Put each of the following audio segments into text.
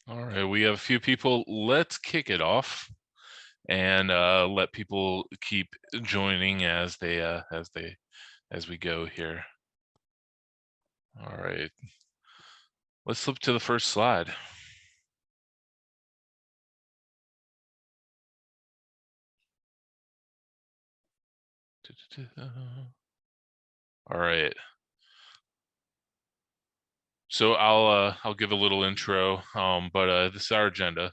All right, we have a few people. Let's kick it off and let people keep joining as we go here. All right, let's flip to the first slide. All right. So I'll give a little intro, but this is our agenda.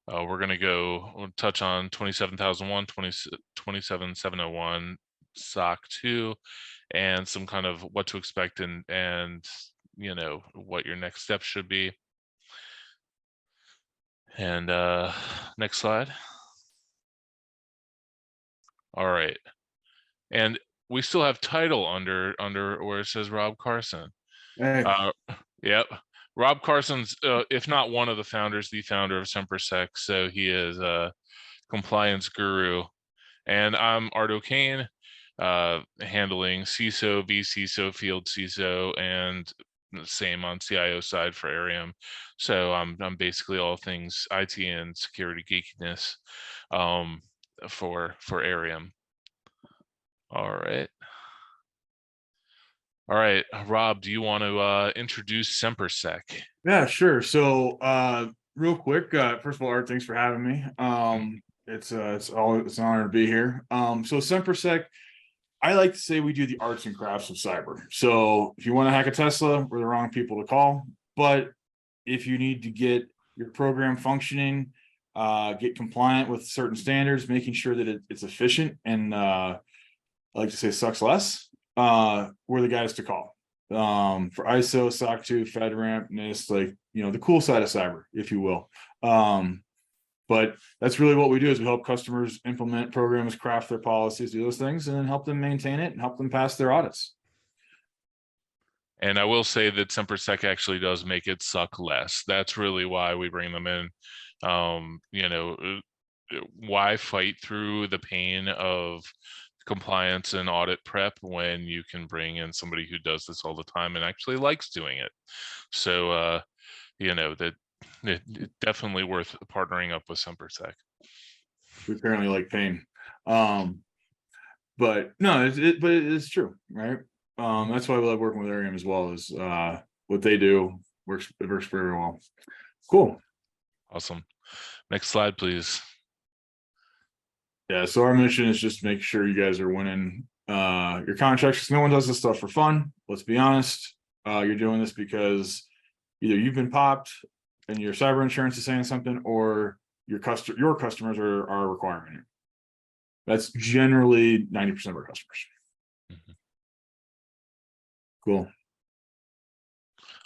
We're we'll touch on 27001, 27701, SOC 2, and some kind of what to expect and what your next steps should be. And next slide. All right. And we still have title under where it says Rob Carson. Hey. Yep. Rob Carson's, if not one of the founders, the founder of Semper Sec. So he is a compliance guru. And I'm Art O'Kane, handling CISO, vCISO, field CISO, and the same on CIO side for Airiam. So I'm basically all things IT and security geekiness for Airiam. All right. All right, Rob, do you want to introduce Semper Sec? Yeah, sure. So real quick, first of all, Art, thanks for having me. It's an honor to be here. So Semper Sec, I like to say we do the arts and crafts of cyber. So if you want to hack a Tesla, we're the wrong people to call. But if you need to get your program functioning, get compliant with certain standards, making sure that it's efficient and I like to say sucks less, we're the guys to call. For ISO, SOC 2, FedRAMP, NIST, like, the cool side of cyber, if you will. But that's really what we do is we help customers implement programs, craft their policies, do those things, and then help them maintain it and help them pass their audits. And I will say that Semper Sec actually does make it suck less. That's really why we bring them in. Why fight through the pain of compliance and audit prep when you can bring in somebody who does this all the time and actually likes doing it? So, that it's definitely worth partnering up with Semper Sec. We apparently like pain. But no, but it is true, right? That's why we love working with Airiam as well, is what they do works very well. Cool. Awesome. Next slide, please. Yeah, so our mission is just to make sure you guys are winning your contracts, because no one does this stuff for fun. Let's be honest. You're doing this because either you've been popped and your cyber insurance is saying something, or your customers are requiring it. That's generally 90% of our customers. Mm-hmm. Cool.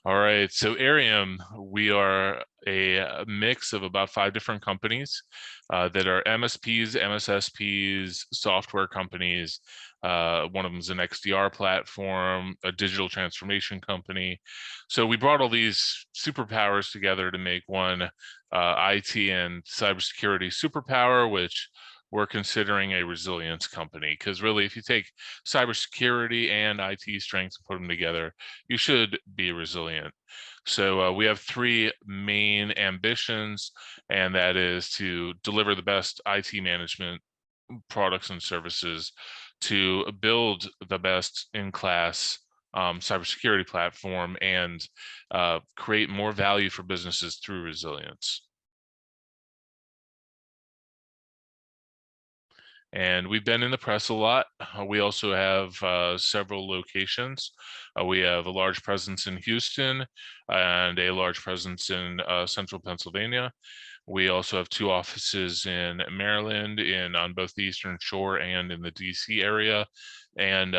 All right, so Airiam, we are a mix of about 5 different companies that are MSPs, MSSPs, software companies. One of them is an XDR platform, a digital transformation company. So we brought all these superpowers together to make one IT and cybersecurity superpower, which we're considering a resilience company. Because really, if you take cybersecurity and IT strengths and put them together, you should be resilient. So we have 3 main ambitions, and that is to deliver the best IT management products and services, to build the best in class cybersecurity platform, and create more value for businesses through resilience. And we've been in the press a lot. We also have several locations. We have a large presence in Houston and a large presence in central Pennsylvania. We also have 2 offices in Maryland, on both the Eastern Shore and in the DC area, and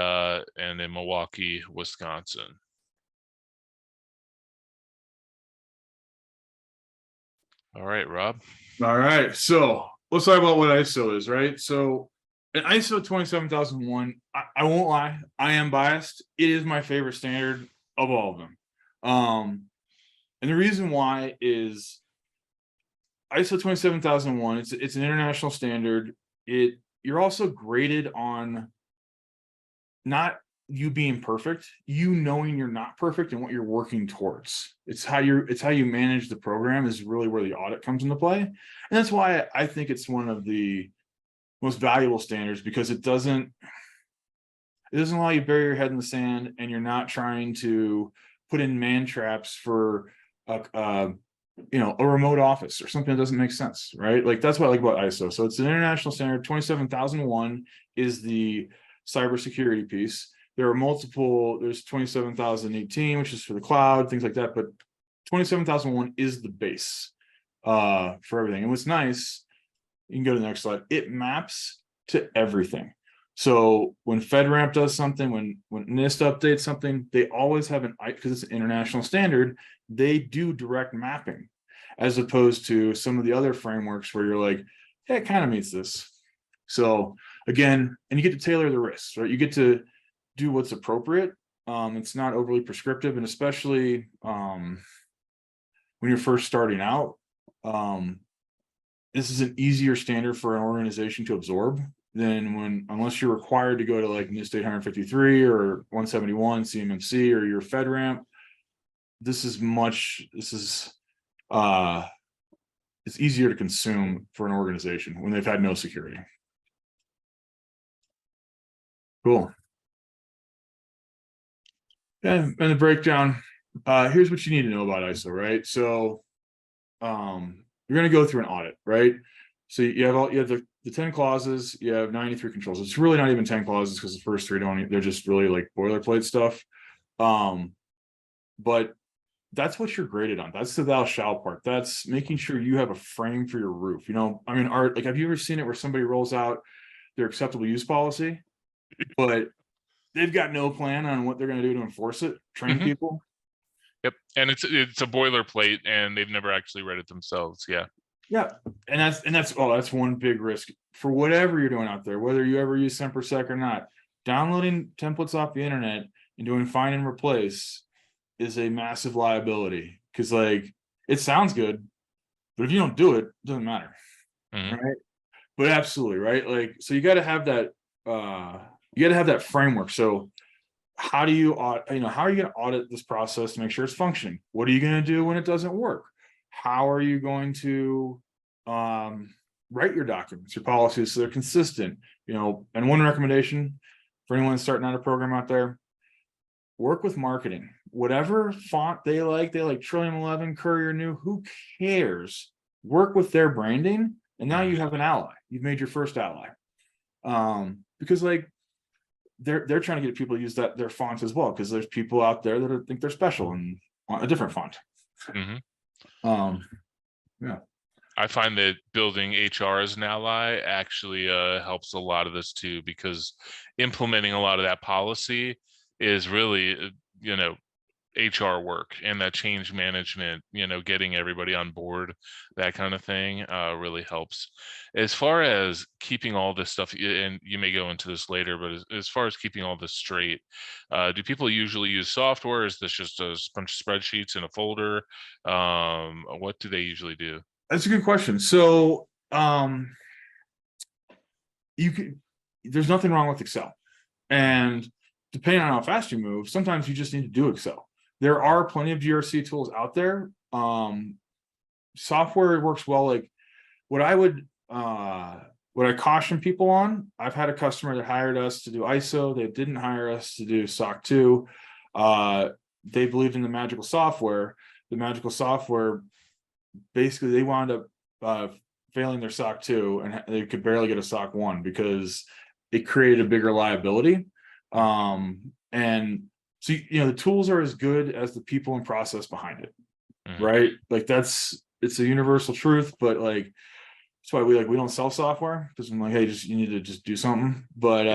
in Milwaukee, Wisconsin. All right, Rob. All right, so let's talk about what ISO is, right? So an ISO 27001, I won't lie, I am biased. It is my favorite standard of all of them. And the reason why is ISO 27001, it's an international standard. You're also graded on not you being perfect, you knowing you're not perfect and what you're working towards. It's how you manage the program is really where the audit comes into play. And that's why I think it's one of the most valuable standards, because it doesn't allow you to bury your head in the sand, and you're not trying to put in man traps for a a remote office or something that doesn't make sense, right? Like that's what I like about ISO. So it's an international standard. 27001 is the cybersecurity piece. There are multiple, there's 27018, which is for the cloud, things like that, but 27001 is the base for everything. And what's nice, you can go to the next slide, it maps to everything. So when FedRAMP does something, when NIST updates something, they always have because it's an international standard, they do direct mapping, as opposed to some of the other frameworks where you're like, hey, it kind of meets this. So again, and you get to tailor the risks, right? You get to do what's appropriate. It's not overly prescriptive, and especially when you're first starting out, this is an easier standard for an organization to absorb than unless you're required to go to like NIST 853 or 171 CMMC or your FedRAMP. It's easier to consume for an organization when they've had no security. Cool. And the breakdown, here's what you need to know about ISO, right? So you're going to go through an audit, right? So you have the 10 clauses, you have 93 controls. It's really not even 10 clauses, because the first 3 they're just really like boilerplate stuff. But that's what you're graded on. That's the thou shall part. That's making sure you have a frame for your roof. I mean, Art, like, have you ever seen it where somebody rolls out their acceptable use policy, but they've got no plan on what they're going to do to enforce it, train people? Yep. And it's a boilerplate, and they've never actually read it themselves. Yeah. Yeah. And that's one big risk for whatever you're doing out there, whether you ever use Semper Sec or not. Downloading templates off the internet and doing find and replace is a massive liability, because like it sounds good, but if you don't do it, it doesn't matter. Right? But absolutely, right? Like, so you got to have that framework. So how are you going to audit this process to make sure it's functioning? What are you going to do when it doesn't work? How are you going to write your documents, your policies, so they're consistent? And one recommendation for anyone starting out a program out there: work with marketing. Whatever font they like Trillium 11, Courier New, who cares? Work with their branding, and now you have an ally. You've made your first ally. Because like they're trying to get people to use their fonts as well, because there's people out there that think they're special and want a different font. Yeah. I find that building HR as an ally actually helps a lot of this too, because implementing a lot of that policy is really, HR work, and that change management, getting everybody on board, that kind of thing really helps. As far as keeping all this stuff, and you may go into this later, but as far as keeping all this straight, do people usually use software? Is this just a bunch of spreadsheets in a folder? What do they usually do? That's a good question. So there's nothing wrong with Excel, and depending on how fast you move, sometimes you just need to do Excel. There are plenty of GRC tools out there. Software works well. Like what I caution people on, I've had a customer that hired us to do ISO. They didn't hire us to do SOC 2. They believed in the magical software. The magical software, basically, they wound up failing their SOC 2, and they could barely get a SOC 1 because it created a bigger liability. And so, the tools are as good as the people and process behind it, right? Like it's a universal truth, but like, that's why we don't sell software, because I'm like, hey, you need to just do something. But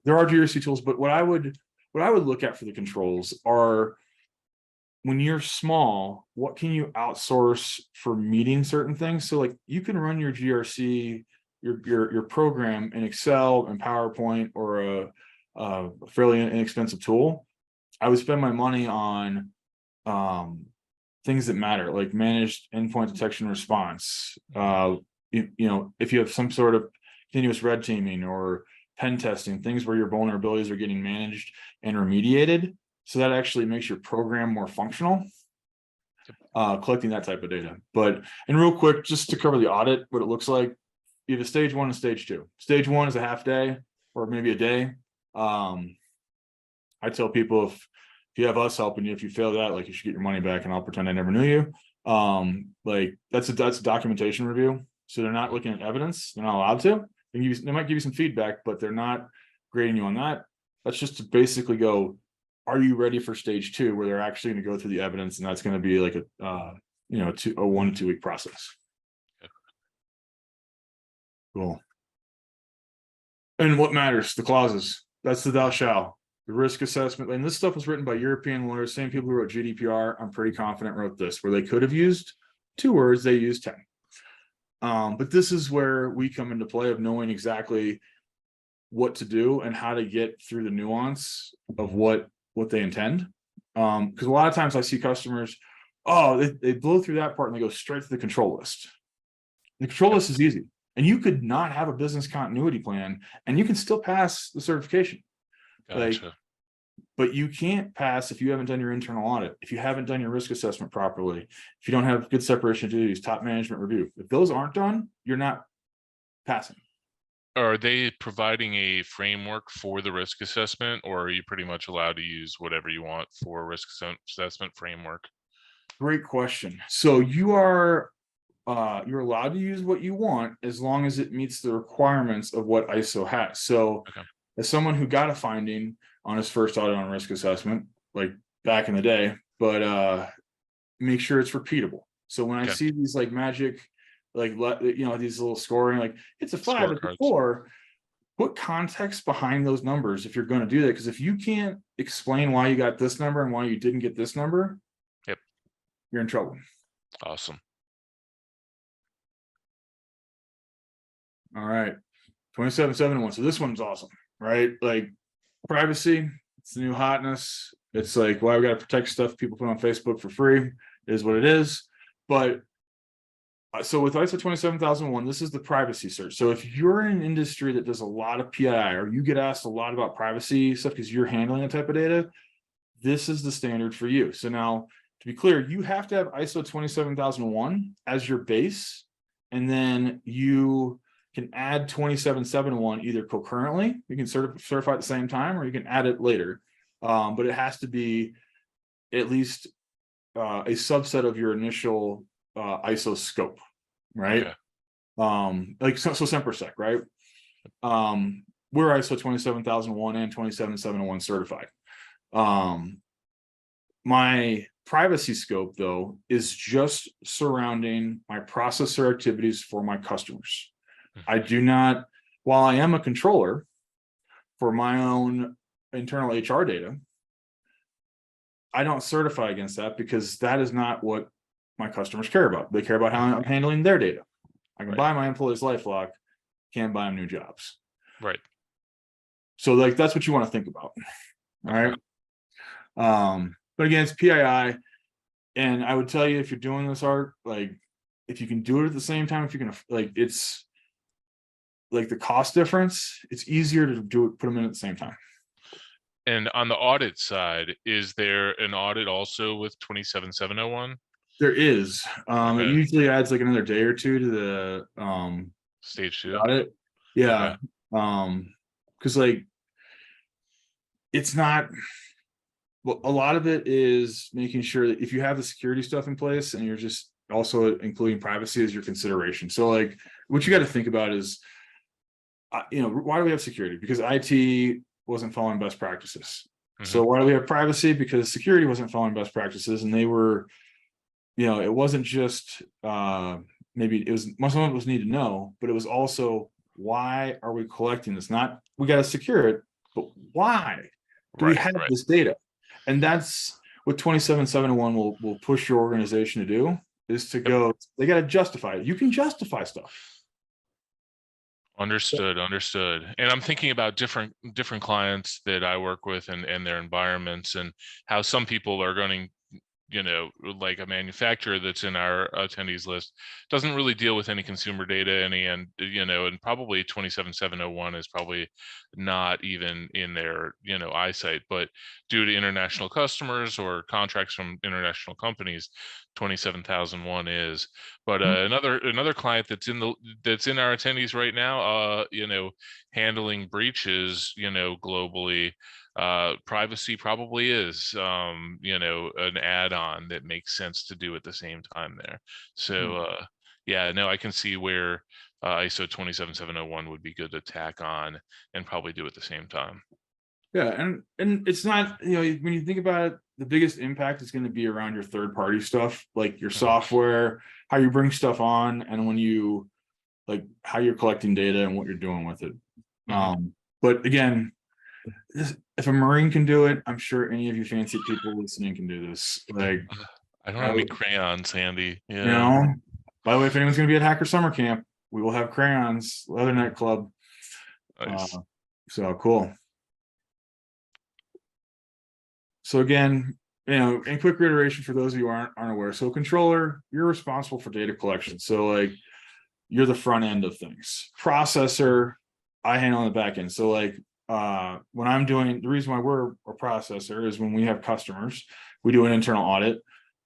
there are GRC tools. But what I would look at for the controls are, when you're small, what can you outsource for meeting certain things? So like you can run your GRC, your program in Excel and PowerPoint, or a fairly inexpensive tool. I would spend my money on things that matter, like managed endpoint detection response. If you have some sort of continuous red teaming or pen testing, things where your vulnerabilities are getting managed and remediated. So that actually makes your program more functional, collecting that type of data. But, and real quick, just to cover the audit, what it looks like, you have a stage 1 and stage 2. Stage 1 is a half day or maybe a day. I tell people if you have us helping you, if you fail that, like, you should get your money back, and I'll pretend I never knew you. Like that's a documentation review. So they're not looking at evidence. They're not allowed to. They might give you some feedback, but they're not grading you on that. That's just to basically go, are you ready for stage 2, where they're actually going to go through the evidence, and that's going to be like a 1 to 2 week process. Cool. And what matters? The clauses. That's the thou shall. The risk assessment, and this stuff was written by European lawyers, same people who wrote GDPR. I'm pretty confident wrote this, where they could have used 2 words, they used 10. But this is where we come into play of knowing exactly what to do and how to get through the nuance of what they intend. Because a lot of times I see customers, they blow through that part and they go straight to the control list. The control list is easy, and you could not have a business continuity plan and you can still pass the certification. Gotcha. But you can't pass if you haven't done your internal audit, if you haven't done your risk assessment properly, if you don't have good separation of duties, top management review. If those aren't done, you're not passing. Are they providing a framework for the risk assessment, or are you pretty much allowed to use whatever you want for risk assessment framework? Great question. So you're allowed to use what you want as long as it meets the requirements of what ISO has. So Okay. As someone who got a finding on his first audit on risk assessment, like back in the day, but make sure it's repeatable. So when I see these like magic, like, these little scoring, like it's a 5, it's a 4, put context behind those numbers if you're going to do that. Because if you can't explain why you got this number and why you didn't get this number, you're in trouble. Awesome. All right. 27701. So this one's awesome, right? Like privacy, it's the new hotness. It's like, why we got to protect stuff people put on Facebook for free. It is what it is. But so with ISO 27001, this is the privacy search. So if you're in an industry that does a lot of PII, or you get asked a lot about privacy stuff because you're handling that type of data, this is the standard for you. So now, to be clear, you have to have ISO 27001 as your base, and then you can add 27701 either concurrently, you can certify at the same time, or you can add it later. But it has to be at least a subset of your initial ISO scope, right? Okay. Like so Semper Sec, right? We're ISO 27001 and 27701 certified. My privacy scope, though, is just surrounding my processor activities for my customers. I do not, while I am a controller for my own internal HR data, I don't certify against that, because that is not what my customers care about. They care about how I'm handling their data. I can buy my employees LifeLock, can't buy them new jobs. Right. So like, that's what you want to think about. All right. But again, it's PII. And I would tell you, if you're doing this art, like if you can do it at the same time, if you can, like, it's like the cost difference, it's easier to do it, put them in at the same time. And on the audit side, is there an audit also with 27701? There is. It usually adds like another day or 2 to the stage 2 audit. Yeah. Because like it's not, well, a lot of it is making sure that if you have the security stuff in place, and you're just also including privacy as your consideration. So like what you got to think about is, why do we have security? Because IT wasn't following best practices. So why do we have privacy? Because security wasn't following best practices, and they were, it wasn't just maybe it was, some of it was need to know, but it was also, why are we collecting this? Not we got to secure it, but why do we have this data? And that's what 27701 will push your organization to do, is to go, they got to justify it. You can justify stuff. Understood. And I'm thinking about different clients that I work with and their environments, and how some people are going like a manufacturer that's in our attendees list doesn't really deal with any consumer data, and probably 27701 is probably not even in their, eyesight, but due to international customers or contracts from international companies, 27001 is. But another client that's in our attendees right now, handling breaches, globally, privacy probably is, an add-on that makes sense to do at the same time there. So, yeah, no, I can see where ISO 27701 would be good to tack on and probably do at the same time. Yeah, and it's not, when you think about it, the biggest impact is going to be around your third-party stuff, like your software, how you bring stuff on, and when you like how you're collecting data and what you're doing with it. But again, if a Marine can do it, I'm sure any of you fancy people listening can do this. Like, I don't have any crayons handy. By the way, if anyone's going to be at Hacker Summer Camp, we will have crayons, Leatherneck Club. Nice. So cool. So again, in quick reiteration for those of you who aren't aware, so controller, you're responsible for data collection. So like, you're the front end of things. Processor, I handle on the back end. So like, when I'm doing, the reason why we're a processor is when we have customers, we do an internal audit.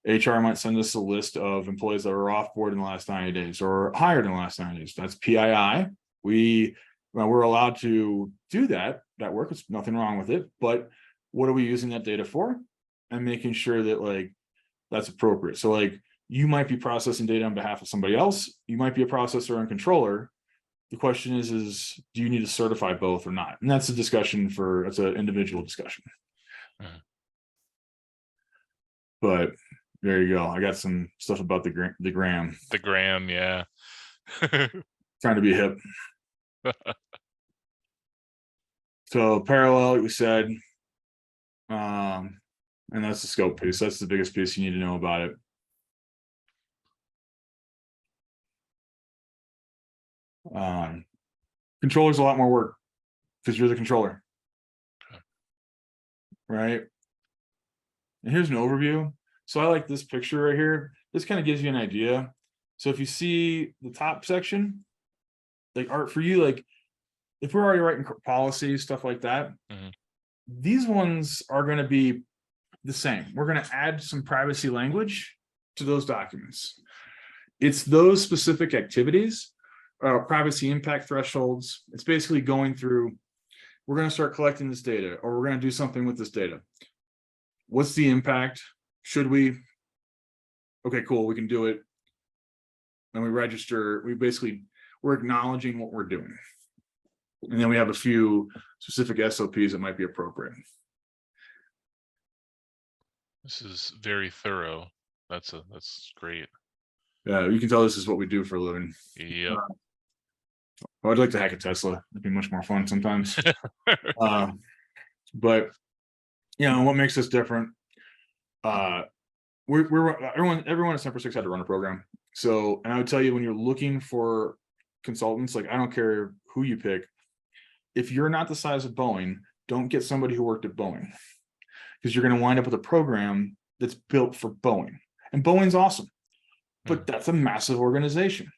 HR might send us a list of employees that were off board in the last 90 days or hired in the last 90 days. That's PII. We're allowed to do that work. It's nothing wrong with it, but what are we using that data for? And making sure that like that's appropriate. So like, you might be processing data on behalf of somebody else. You might be a processor and controller. The question is do you need to certify both or not? And that's a discussion that's an individual discussion. But there you go. I got some stuff about the gram. The gram, yeah. Trying to be hip. So parallel, like we said, and that's the scope piece. That's the biggest piece you need to know about it. Controller's a lot more work because you're the controller, right? And here's an overview. So I like this picture right here. This kind of gives you an idea. So if you see the top section, like art for you, like if we're already writing policies, stuff like that, these ones are going to be the same. We're going to add some privacy language to those documents. It's those specific activities, privacy impact thresholds. It's basically going through, we're going to start collecting this data, or we're going to do something with this data. What's the impact? Should we? Okay, cool, we can do it. And we register, we're acknowledging what we're doing. And then we have a few specific SOPs that might be appropriate. This is very thorough. That's great. Yeah, you can tell this is what we do for a living. Yep. I'd like to hack a Tesla. It'd be much more fun sometimes. But what makes us different? Everyone at Semper Sec had to run a program. So, and I would tell you, when you're looking for consultants, like I don't care who you pick, if you're not the size of Boeing, don't get somebody who worked at Boeing, because you're going to wind up with a program that's built for Boeing. And Boeing's awesome, but that's a massive organization.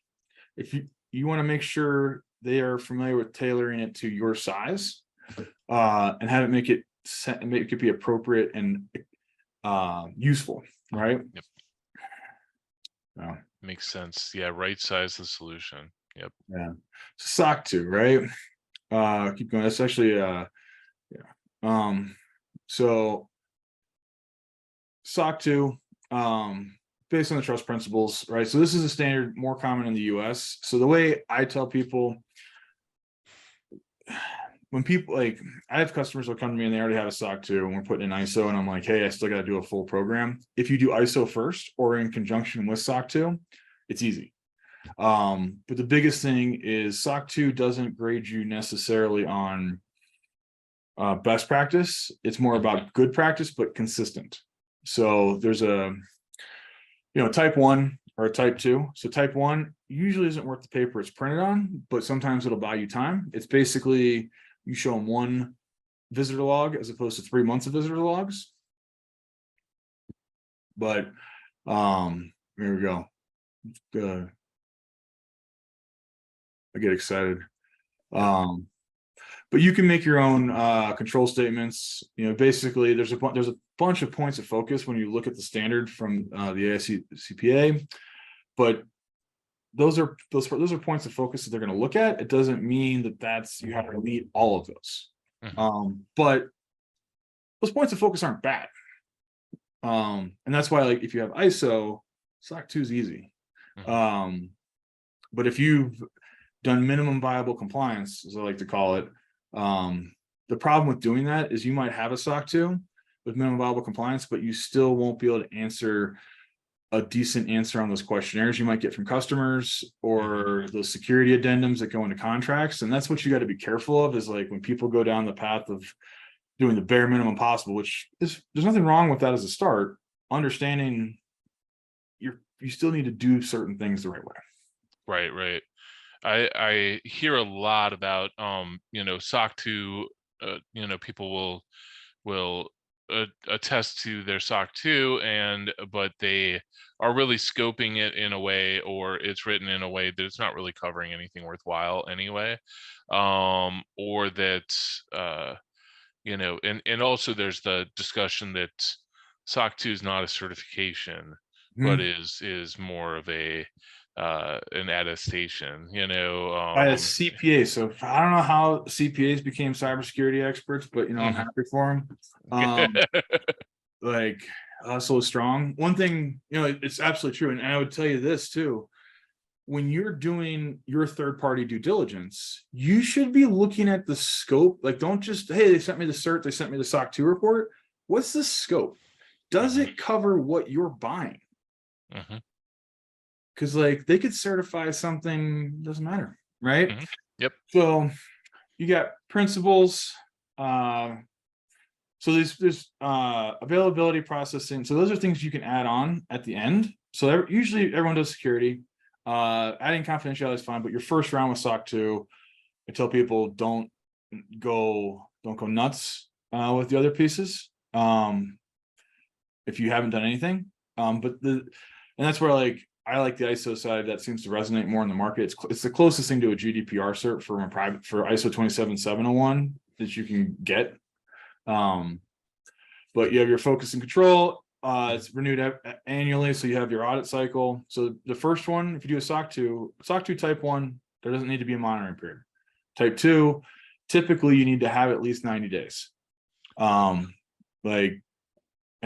If you want to make sure they are familiar with tailoring it to your size, and have it make it be appropriate and useful, right? Yep. Yeah. Makes sense. Yeah, right size the solution. Yep. Yeah. SOC 2, right? Keep going. That's actually so SOC 2, based on the trust principles, right? So this is a standard more common in the US. So the way I tell people, when people I have customers that come to me and they already have a SOC 2 and we're putting in ISO, and I'm like, hey, I still got to do a full program. If you do ISO first or in conjunction with SOC 2, it's easy. But the biggest thing is SOC 2 doesn't grade you necessarily on best practice. It's more about good practice, but consistent. So there's a, type 1 or a type 2. So type 1 usually isn't worth the paper it's printed on, but sometimes it'll buy you time. It's basically, you show them 1 visitor log as opposed to 3 months of visitor logs. But here we go. Good. I get excited. But you can make your own control statements. You know, basically, there's a bunch of points of focus when you look at the standard from the AICPA, but those are points of focus that they're going to look at. It doesn't mean that you have to meet all of those. But those points of focus aren't bad. And that's why, like, if you have ISO, SOC 2 is easy. But if you've done minimum viable compliance, as I like to call it, the problem with doing that is you might have a SOC 2 with minimum viable compliance, but you still won't be able to answer a decent answer on those questionnaires you might get from customers or those security addendums that go into contracts. And that's what you got to be careful of, is like when people go down the path of doing the bare minimum possible, which is, there's nothing wrong with that as a start, understanding you still need to do certain things the right way. Right. I hear a lot about SOC 2, people will attest to their SOC 2, but they are really scoping it in a way, or it's written in a way that it's not really covering anything worthwhile anyway, or that and also there's the discussion that SOC 2 is not a certification, but is more of an attestation, By a CPA. So I don't know how CPAs became cybersecurity experts, but I'm happy for them. Like, so strong. One thing, it's absolutely true. And I would tell you this too. When you're doing your third-party due diligence, you should be looking at the scope. Like, don't just, hey, they sent me the cert, they sent me the SOC 2 report. What's the scope? Does it cover what you're buying? Because like they could certify something, doesn't matter, right? Yep. So you got principles. So there's availability, processing. So those are things you can add on at the end. So usually everyone does security. Adding confidentiality is fine, but your first round with SOC 2, I tell people don't go nuts with the other pieces. If you haven't done anything, and that's where I like the ISO side. That seems to resonate more in the market. It's the closest thing to a GDPR cert for ISO 27701 that you can get. But you have your focus and control. It's renewed annually, so you have your audit cycle. So the first one, if you do a SOC 2 type 1, there doesn't need to be a monitoring period. Type 2, typically you need to have at least 90 days. And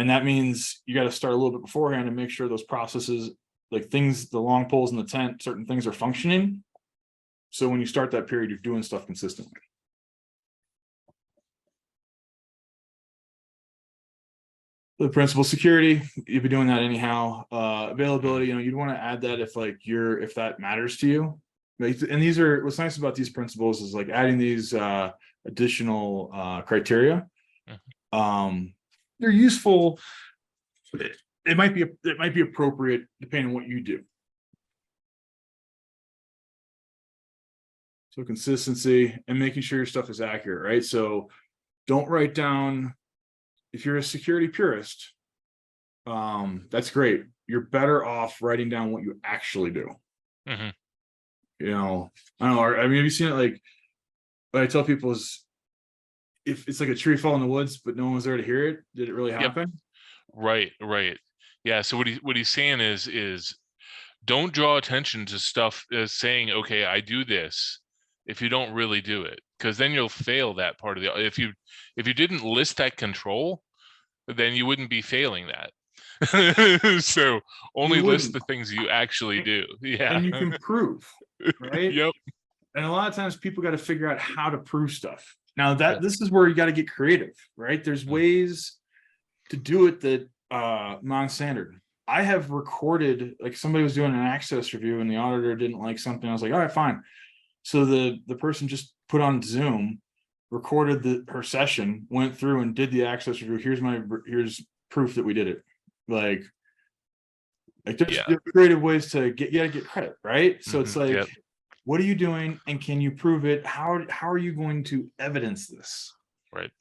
that means you got to start a little bit beforehand and make sure those processes, like things, the long poles in the tent, certain things are functioning. So when you start that period, you're doing stuff consistently. The principal security, you'd be doing that anyhow. Availability, you'd want to add that if that matters to you. And these are, what's nice about these principles is like adding these additional criteria. They're useful. It might be appropriate depending on what you do. So consistency and making sure your stuff is accurate, right? So don't write down, if you're a security purist, that's great. You're better off writing down what you actually do. I don't know. Have you seen it? Like, what I tell people is, if it's like a tree fall in the woods, but no one's there to hear it, did it really happen? Right. Yeah. So what he's saying is don't draw attention to stuff as saying, okay, I do this, if you don't really do it, because then you'll fail that part of the, if you didn't list that control, then you wouldn't be failing that. So only list the things you actually do. Yeah. And you can prove, right? Yep. And a lot of times people got to figure out how to prove stuff. Now this is where you got to get creative, right? There's ways to do it that non-standard. I have recorded, like somebody was doing an access review and the auditor didn't like something. I was like, all right, fine. So the person just put on Zoom, recorded her session, went through and did the access review. Here's proof that we did it. Like there's creative ways to get credit, right? So it's like, what are you doing and can you prove it? How are you going to evidence this? Right.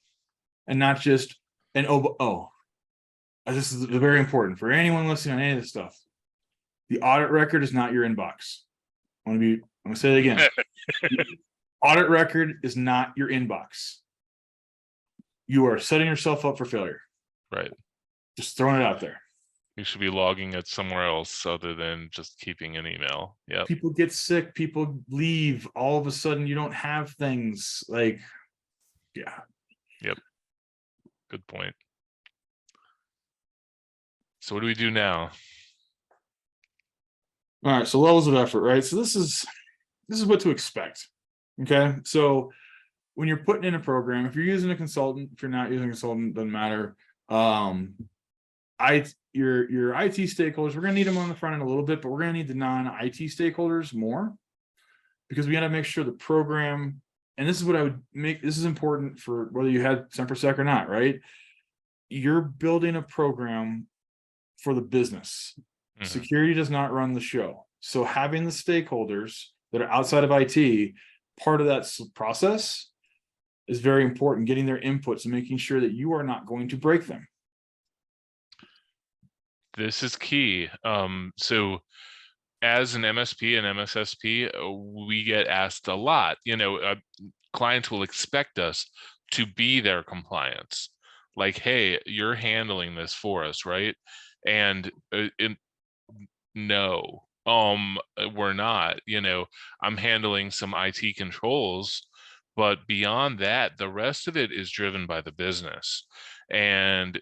And not just an this is very important for anyone listening on any of this stuff. The audit record is not your inbox. I'm gonna say it again. Audit record is not your inbox. You are setting yourself up for failure. Right. Just throwing it out there. You should be logging it somewhere else other than just keeping an email. Yeah. People get sick, people leave. All of a sudden, you don't have things like, yeah. Yep. Good point. So what do we do now? All right. So levels of effort, right? So this is what to expect. Okay. So when you're putting in a program, if you're using a consultant, if you're not using a consultant, doesn't matter. Your IT stakeholders, we're gonna need them on the front end a little bit, but we're gonna need the non-IT stakeholders more, because we gotta make sure the program, and this is what I would make, this is important for whether you had Semper Sec or not, right? You're building a program for the business. Security does not run the show. So having the stakeholders that are outside of IT, part of that process is very important, getting their inputs and making sure that you are not going to break them. This is key. So as an MSP and MSSP, we get asked a lot, clients will expect us to be their compliance. Like, hey, you're handling this for us, right? And no, we're not. I'm handling some IT controls, but beyond that, the rest of it is driven by the business. And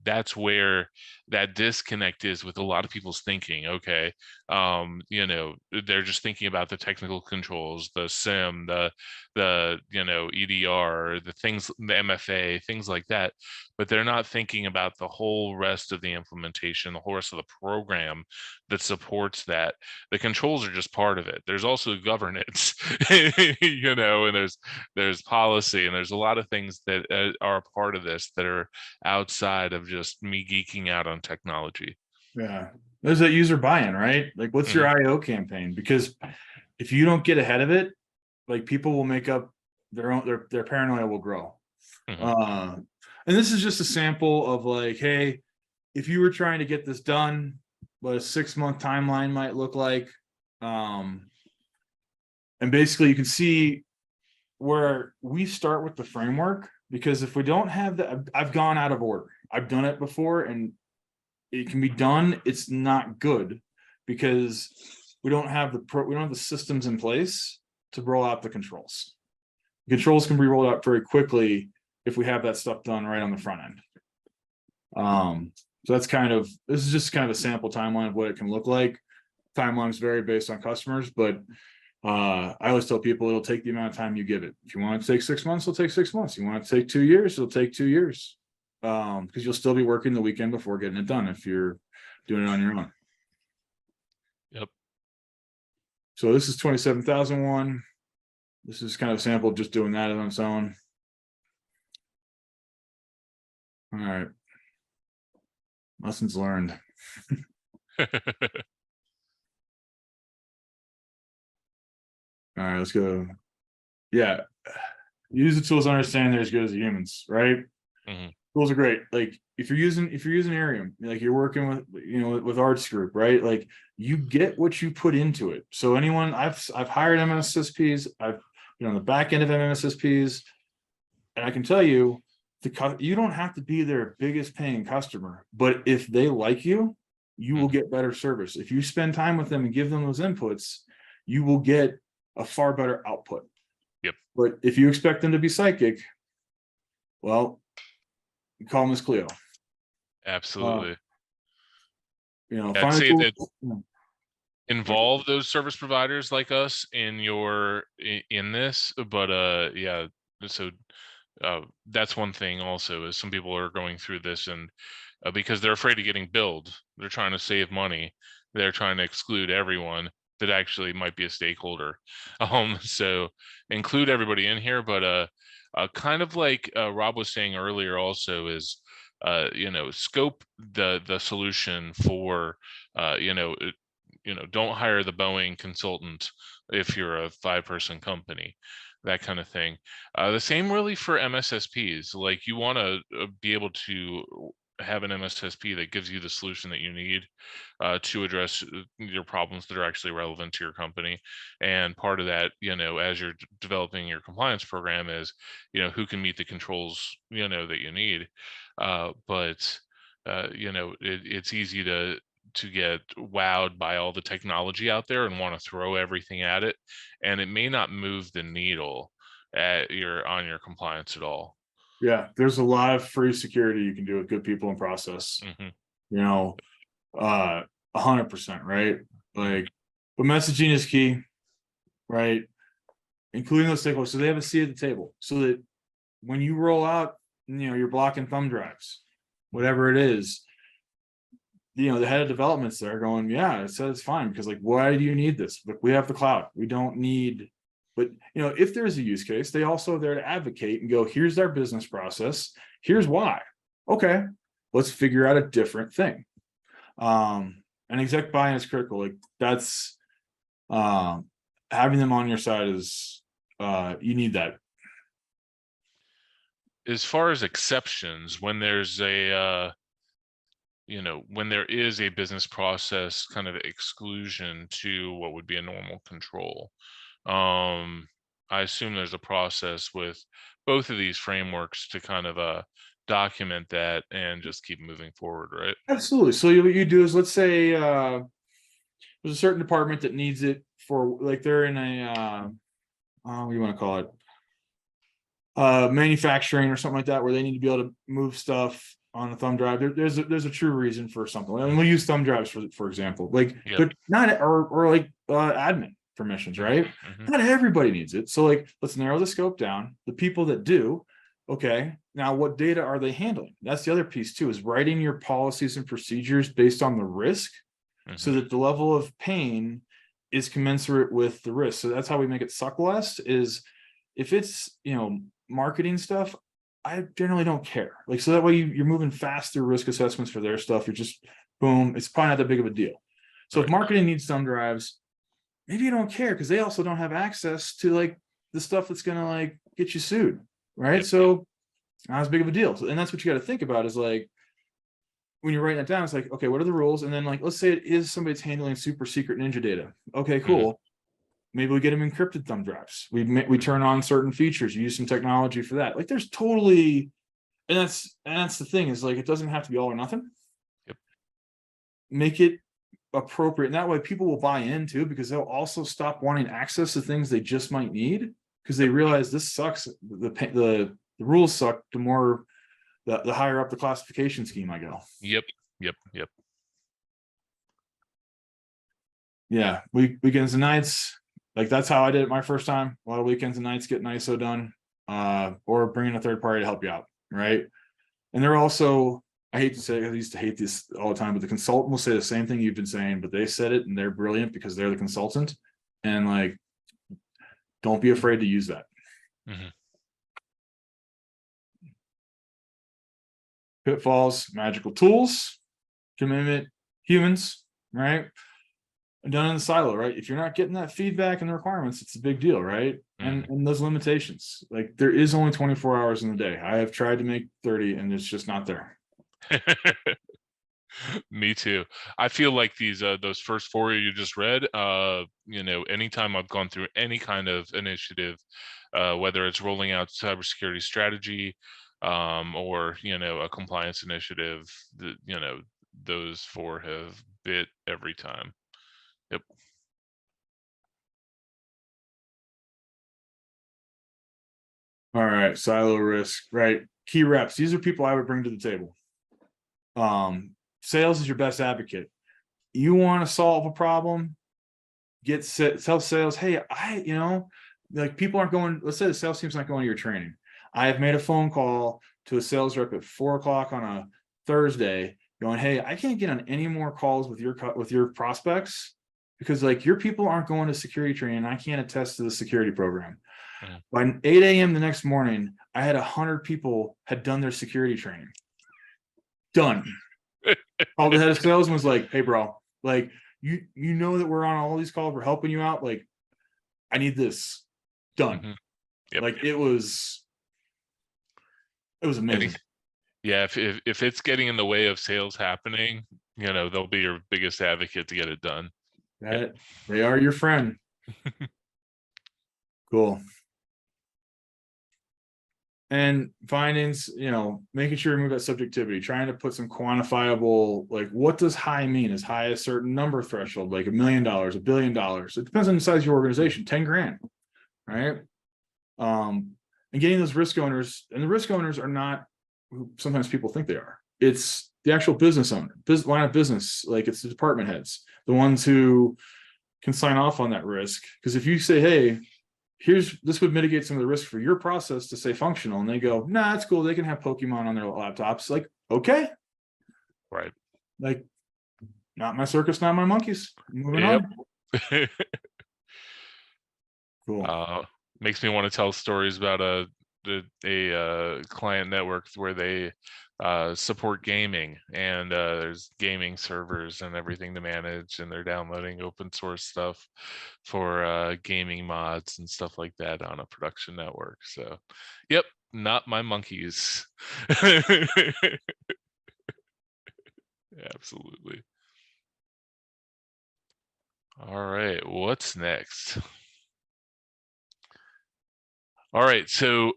that's where that disconnect is with a lot of people's thinking. Okay, they're just thinking about the technical controls, the SIM, the EDR, the things, the MFA, things like that, but they're not thinking about the whole rest of the implementation, the whole rest of the program that supports that. The controls are just part of it. There's also governance, and there's policy, and there's a lot of things that are a part of this that are outside of just me geeking out on technology. Yeah, there's that user buy-in, right? Like, what's your IO campaign? Because if you don't get ahead of it, like, people will make up their own, their paranoia will grow. And this is just a sample of like, hey, if you were trying to get this done, what a 6-month timeline might look like. And basically you can see where we start with the framework, because if we don't have that, I've gone out of order. I've done it before and it can be done. It's not good because we don't have the systems in place to roll out the controls. The controls can be rolled out very quickly if we have that stuff done right on the front end. So this is just kind of a sample timeline of what it can look like. Timelines vary based on customers, but I always tell people it'll take the amount of time you give it. If you want it to take 6 months, it'll take 6 months. You want it to take 2 years, it'll take 2 years. Because you'll still be working the weekend before getting it done if you're doing it on your own. Yep. So this is 27,001. This is kind of a sample of just doing that on its own. All right. Lessons learned. All right, let's go. Yeah. Use the tools, understand they're as good as the humans, right? Tools are great. Like if you're using Airiam, like you're working with, with Arts Group, right? Like you get what you put into it. So anyone, I've hired MSSPs, I've been on the back end of MSSPs, and I can tell you, you don't have to be their biggest paying customer, but if they like you, you will get better service. If you spend time with them and give them those inputs, you will get a far better output. Yep. But if you expect them to be psychic, well, you call Miss Cleo. Absolutely. I'd say that involve those service providers like us in this, but yeah. So that's one thing also, is some people are going through this and because they're afraid of getting billed, they're trying to save money, they're trying to exclude everyone that actually might be a stakeholder. So include everybody in here, but kind of like Rob was saying earlier also is scope the solution for don't hire the Boeing consultant if you're a 5-person company, that kind of thing. The same really for MSSPs. Like you want to be able to have an MSSP that gives you the solution that you need to address your problems that are actually relevant to your company. And part of that, as you're developing your compliance program is, who can meet the controls, that you need. But it's easy to get wowed by all the technology out there and want to throw everything at it, and it may not move the needle on your compliance at all. Yeah, there's a lot of free security you can do with good people and process. Mm-hmm. 100%, right? Like, but messaging is key, right? Including those stakeholders, so they have a seat at the table, so that when you roll out, you're blocking thumb drives, whatever it is. The head of development's there going, yeah, it says it's fine, because like, why do you need this? Look, we have the cloud. We don't need. But if there's a use case, they also are there to advocate and go, here's our business process. Here's why. Okay, let's figure out a different thing. And exec buy-in is critical. Like, that's having them on your side is you need that. As far as exceptions, when there's when there is a business process kind of exclusion to what would be a normal control, I assume there's a process with both of these frameworks to kind of document that and just keep moving forward, right? Absolutely. So what you do is, let's say there's a certain department that needs it for, like, they're in a what do you want to call it, manufacturing or something like that, where they need to be able to move stuff on a thumb drive. There's a true reason for something, and we'll use thumb drives for example, like, Yep. but not, or like admin permissions, right? Not everybody needs it. So like, let's narrow the scope down. The people that do, okay, now what data are they handling? That's the other piece too, is writing your policies and procedures based on the risk, so that the level of pain is commensurate with the risk. So that's how we make it suck less, is if it's marketing stuff, I generally don't care. Like, so that way you're moving fast through risk assessments for their stuff. You're just boom, it's probably not that big of a deal. So if marketing needs thumb drives, maybe you don't care, because they also don't have access to like the stuff that's gonna like get you sued, right? Yep. So not as big of a deal. And that's what you got to think about, is like, when you're writing that down, it's like, okay, what are the rules? And then, like, let's say it is somebody's handling super secret ninja data. Okay, cool. Maybe we get them encrypted thumb drives. We turn on certain features, use some technology for that. Like, there's totally, and that's the thing, is like, it doesn't have to be all or nothing. Yep. Make it appropriate, and that way people will buy in too, because they'll also stop wanting access to things they just might need, because they realize this sucks. The rules suck. The more the higher up the classification scheme I go. Yep. Yeah, weekends and nights. Like, that's how I did it my first time. A lot of weekends and nights getting ISO done, or bringing a third party to help you out, right? And they're also, I hate to say it, I used to hate this all the time, but the consultant will say the same thing you've been saying, but they said it and they're brilliant because they're the consultant. And like, don't be afraid to use that. Pitfalls, magical tools, commitment, humans, right? Done in the silo, right? If you're not getting that feedback and the requirements, it's a big deal, right? And those limitations, like, there is only 24 hours in the day. I have tried to make 30 and it's just not there. Me too. I feel like those first four you just read, anytime I've gone through any kind of initiative, whether it's rolling out cybersecurity strategy, or a compliance initiative, those four have bit every time. Yep. All right, silo risk, right? Key reps. These are people I would bring to the table. Sales is your best advocate. You want to solve a problem, tell sales, hey, like, people aren't going, let's say the sales team's not going to your training. I have made a phone call to a sales rep at 4:00 on a Thursday going, hey, I can't get on any more calls with your prospects, because like, your people aren't going to security training. I can't attest to the security program. By 8 a.m. the next morning, I had 100 people had done their security training. Done. All the head of sales was like, hey bro, like, you know that we're on all these calls, we're helping you out, like, I need this done. Yep. Like, it was amazing. Yeah, if it's getting in the way of sales happening, they'll be your biggest advocate to get it done. Yeah. That they are your friend. Cool. And findings, making sure you remove that subjectivity, trying to put some quantifiable, like, what does high mean? Is high a certain number threshold, like $1 million, $1 billion? It depends on the size of your organization, 10 grand, right? And getting those risk owners, and the risk owners are not who sometimes people think they are. It's the actual business owner, line of business, like it's the department heads, the ones who can sign off on that risk. Because if you say, hey, this would mitigate some of the risk for your process to stay functional, and they go, nah, it's cool, they can have Pokemon on their laptops, like, okay, Right. like, not my circus, not my monkeys. Moving on. Cool. Makes me want to tell stories about a client network where they support gaming, and there's gaming servers and everything to manage, and they're downloading open source stuff for gaming mods and stuff like that on a production network. So, yep, not my monkeys. Absolutely. All right, what's next? All right, so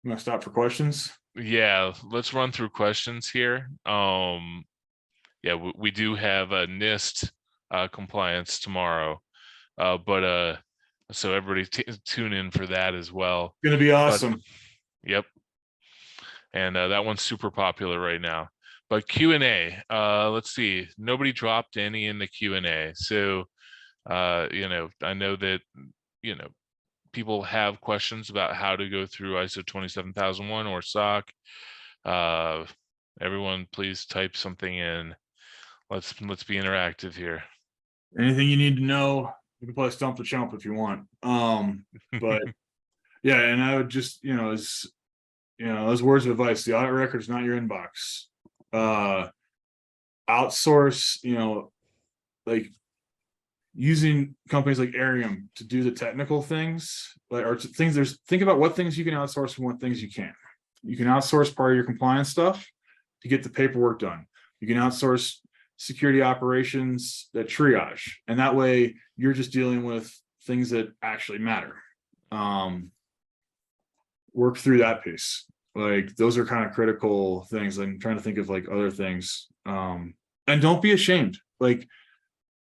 I'm gonna stop for questions. yeah, let's run through questions here. Yeah, we do have a NIST compliance tomorrow, but so everybody tune in for that as well. Gonna be awesome. Yep, and that one's super popular right now. But Q&A, let's see, nobody dropped any in the Q&A, so I know that people have questions about how to go through ISO 27001 or SOC. Everyone, please type something in. Let's be interactive here. Anything you need to know, you can play Stump the Chump if you want. But yeah, and I would just, as those words of advice, the audit record is not your inbox. Outsource, like using companies like Airiam to do the technical things, think about what things you can outsource and what things you can't. You can outsource part of your compliance stuff to get the paperwork done. You can outsource security operations, that triage, and that way you're just dealing with things that actually matter. Work through that piece. Like, those are kind of critical things. I'm trying to think of like other things. And don't be ashamed. Like,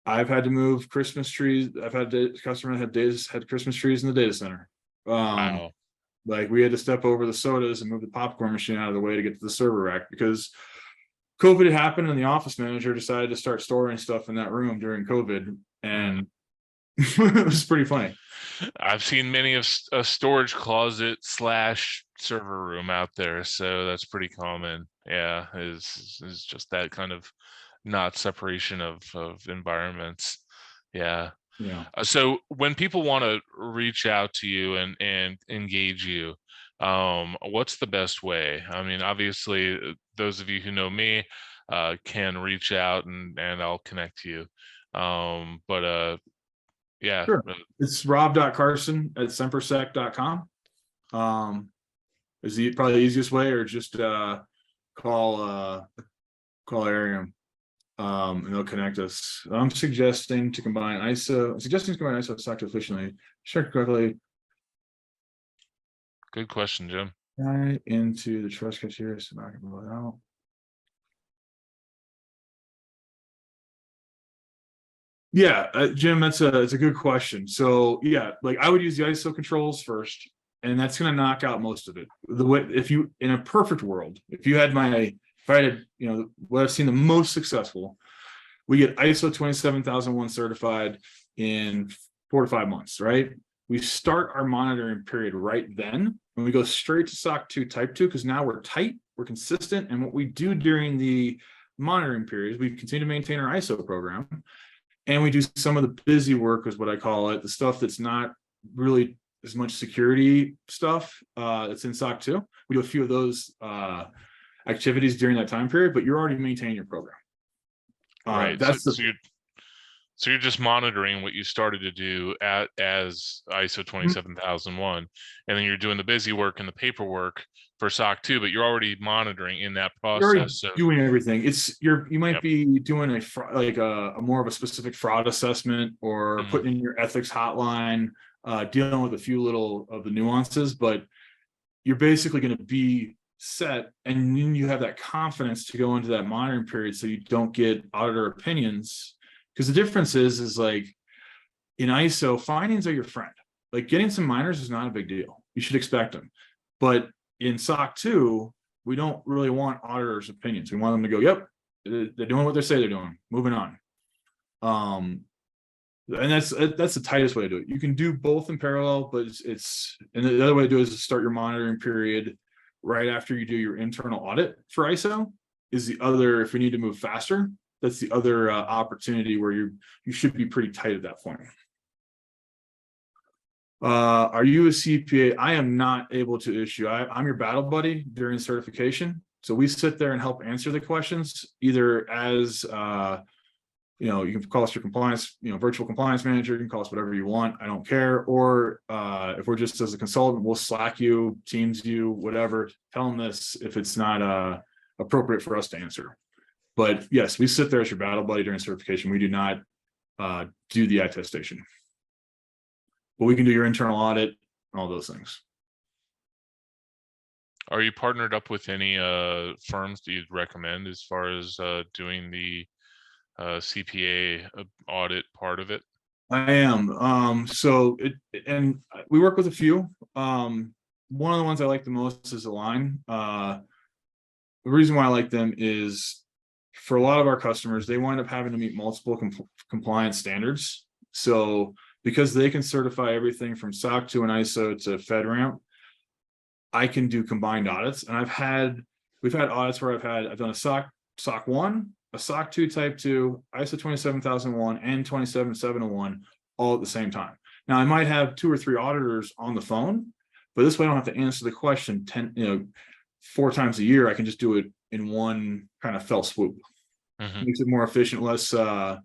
I've had to move Christmas trees. I've had customers had Christmas trees in the data center. Wow. Like, we had to step over the sodas and move the popcorn machine out of the way to get to the server rack because COVID had happened and the office manager decided to start storing stuff in that room during COVID, and it was pretty funny. I've seen many of a storage closet / server room out there, so that's pretty common. Yeah, is just that kind of not separation of environments. Yeah. Yeah. So when people want to reach out to you and engage you, what's the best way? I mean, obviously, those of you who know me can reach out and I'll connect you. But yeah. Sure. It's rob.carson@sempersec.com. Is probably the easiest way, or just call Airiam, and they'll connect us. I'm suggesting to combine ISO SOC efficiently. Check correctly. Good question, Jim. Right into the trust criteria, so I can roll it out. Yeah, Jim, it's a good question. So yeah, like, I would use the ISO controls first, and that's going to knock out most of it. The way, if you, in a perfect world, if I had, what I've seen the most successful, we get ISO 27001 certified in 4 to 5 months, right? We start our monitoring period right then, and we go straight to SOC 2 Type 2, because now we're tight, we're consistent, and what we do during the monitoring period is we continue to maintain our ISO program, and we do some of the busy work, is what I call it, the stuff that's not really as much security stuff that's in SOC 2. We do a few of those activities during that time period, but you're already maintaining your program. Right. That's So you're just monitoring what you started to do as ISO 27001, and then you're doing the busy work and the paperwork for SOC 2, but you're already monitoring in that You're already process. So doing everything. You might yep. be doing a more of a specific fraud assessment, or Mhm. putting in your ethics hotline, dealing with a few little of the nuances, but you're basically going to be set, and then you have that confidence to go into that monitoring period so you don't get auditor opinions. Because the difference is like, in ISO, findings are your friend. Like, getting some minors is not a big deal. You should expect them. But in SOC 2, we don't really want auditors' opinions. We want them to go, yep, they're doing what they say they're doing. Moving on. And that's the tightest way to do it. You can do both in parallel, but and the other way to do it is to start your monitoring period right after you do your internal audit for ISO. Is the other, if we need to move faster, that's the other opportunity where you should be pretty tight at that point. Are you a CPA? I am not able to issue. I'm your battle buddy during certification. So we sit there and help answer the questions, either as you can call us your compliance, virtual compliance manager. You can call us whatever you want. I don't care. Or if we're just as a consultant, we'll Slack you, Teams you, whatever. Tell them this if it's not appropriate for us to answer. But yes, we sit there as your battle buddy during certification. We do not do the attestation, but we can do your internal audit and all those things. Are you partnered up with any firms that you'd recommend as far as doing the CPA audit part of it? I am. And we work with a few. One of the ones I like the most is Align. The reason why I like them is, for a lot of our customers, they wind up having to meet multiple compliance standards. So because they can certify everything from SOC 2 and ISO to FedRAMP, I can do combined audits. And we've had audits where I've done a SOC 1, a SOC 2 type 2, ISO 27001 and 27701 all at the same time. Now I might have 2 or 3 auditors on the phone, but this way I don't have to answer the question 4 times a year. I can just do it in one kind of fell swoop. Mm-hmm. Makes it more efficient, less churn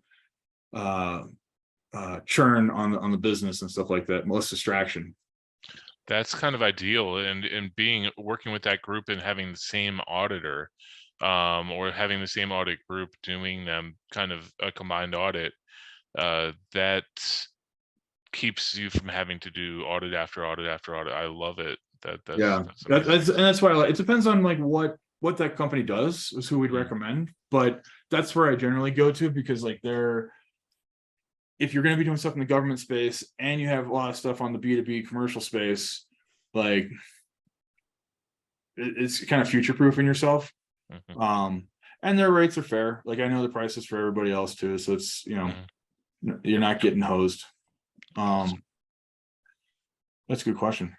on the business and stuff like that, less distraction. That's kind of ideal, and working with that group and having the same auditor, or having the same audit group doing them kind of a combined audit, that keeps you from having to do audit after audit after audit. I love it. That's why I like it. Depends on like what that company does is who we'd recommend, but that's where I generally go to, because like if you're going to be doing stuff in the government space and you have a lot of stuff on the B2B commercial space, like it's kind of future proofing yourself. Mm-hmm. And their rates are fair. Like, I know the prices for everybody else too, so it's you're not getting hosed. That's a good question.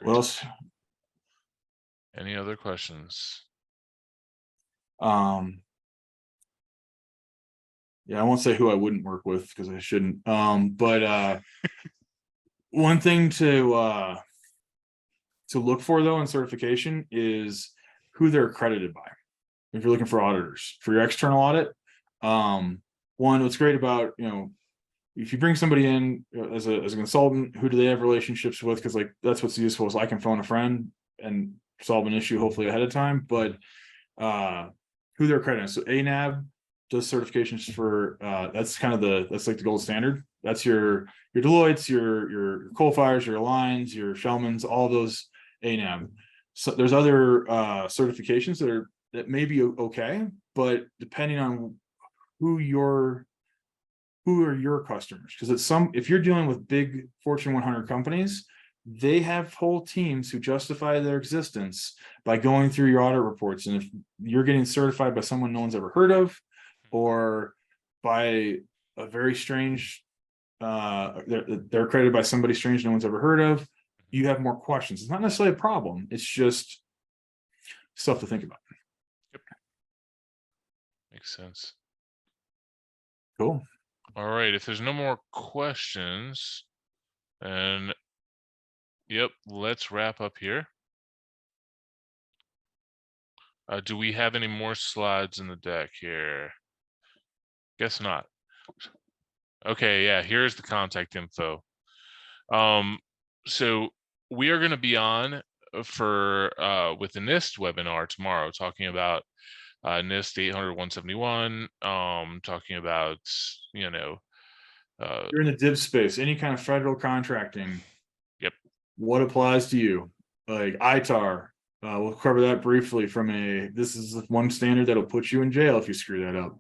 What else? Any other questions? Yeah, I won't say who I wouldn't work with because I shouldn't. But one thing to look for though in certification is who they're accredited by. If you're looking for auditors for your external audit, what's great about, if you bring somebody in as a consultant, who do they have relationships with? Because like that's what's useful, is I can phone a friend and solve an issue hopefully ahead of time. But who they're accredited. So ANAB does certifications for that's like the gold standard. That's your Deloitte's, your Coalfires, your Aligns, your Shellmans, all those ANAB. So there's other certifications that may be okay, but depending on who are your customers, because if you're dealing with big Fortune 100 companies, they have whole teams who justify their existence by going through your audit reports. And if you're getting certified by someone no one's ever heard of, or by a very strange, they're accredited by somebody strange no one's ever heard of, you have more questions. It's not necessarily a problem. It's just stuff to think about. Yep. Makes sense. Cool. All right. If there's no more questions, and yep, let's wrap up here. Do we have any more slides in the deck here? Guess not. Okay, yeah, here's the contact info. So we are going to be on for with the NIST webinar tomorrow, talking about NIST 800-171, talking about, You're in the div space, any kind of federal contracting. Yep. What applies to you? Like ITAR. We'll cover that briefly this is one standard that'll put you in jail if you screw that up.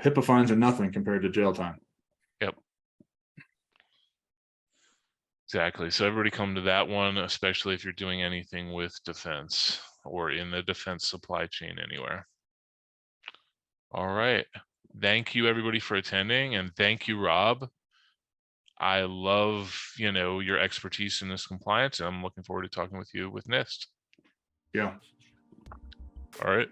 HIPAA fines are nothing compared to jail time. Yep. Exactly. So everybody come to that one, especially if you're doing anything with defense or in the defense supply chain anywhere. All right. Thank you everybody for attending, and thank you, Rob. I love, your expertise in this compliance, and I'm looking forward to talking with you with NIST. Yeah. All right.